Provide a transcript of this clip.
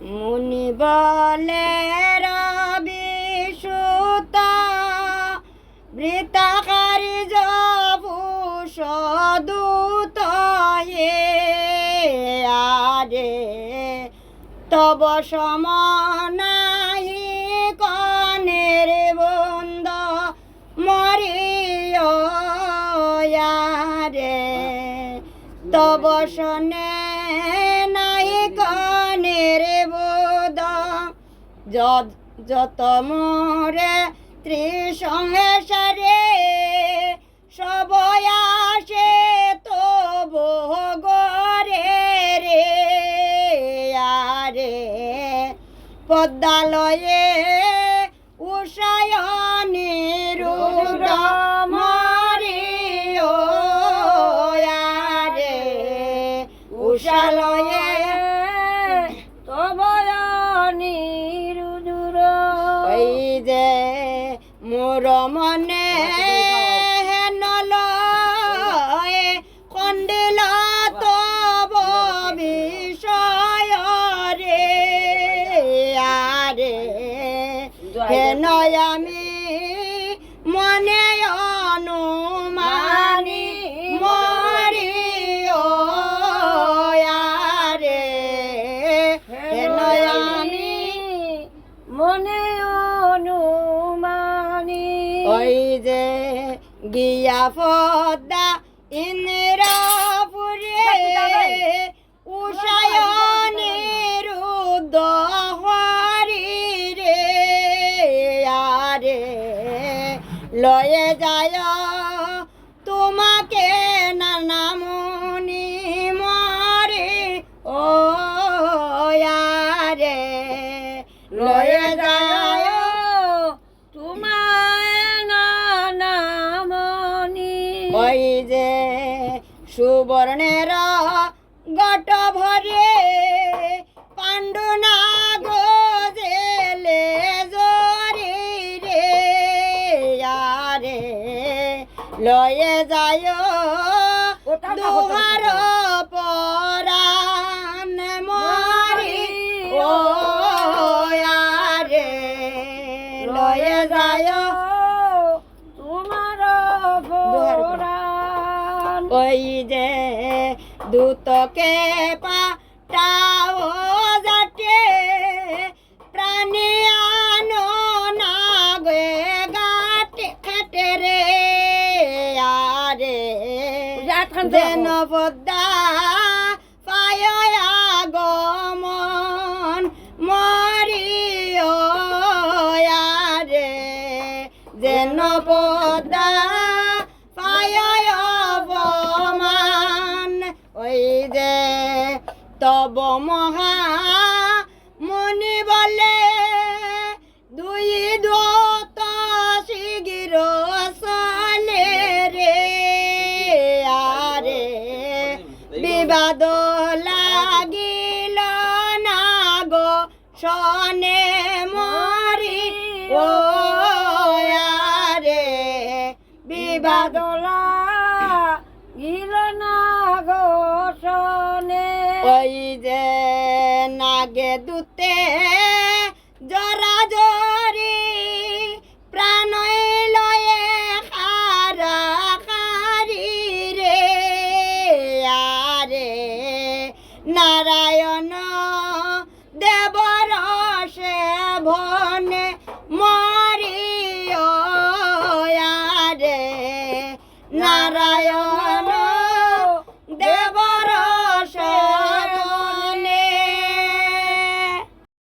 মুনি বলে রবি সুত বৃতাকারী যবু সদূত হে আরে তব সমনাহি কনের বন্ধ মরিয় রে তব শনে নাই কনের বোধ যত মোরে ত্রিসংসারে সবই আসে তব গরে রে আরে পদ্মালয়ে উষায়নিরুদ্ধ মরিও রে উষালয়ে তবয়নিরুদ্ধ ওই যে মোর মনে নলয়ে কন্দিল তব বিষয় রে আরে হেন আমি মনে অনুমানি মরিও রে হেন আমি মনে অনুমানি ওই যে গিয়া পদ্মা ইন্দ্রপুরে উষায়নিরুদ্ধ হরি রে আরে লয়ে যায় তোমাকে নানামুনি মরে ও রে লয়ে যায় ওই যে সুবর্ণের গট ভরে পাণ্ডু না গোজেলে জরি রে আরে লয়ে যায় দুহার পরাণ মরি ও রে লয়ে যায় ওই যে দূতকে পাঠাও যাতে প্রাণী আনো না গে গাটে খাটে রে আরে যেন পদ্মা পায় আগমন মরিও রে যেন পদ্মা ওই যে তব মহা মনি বলে দুই দোত শিগির চলে রে আরে বিবাদ লাগিল না গো শনে মরি ও রে বিবাদ গিল না গোসনে ওই যে নাগে দুতে জরা জরি প্রাণ লয়ে খারা খারি রে আরে নারায়ণ দেবর সে ভনে মরিও রে নারায়ণ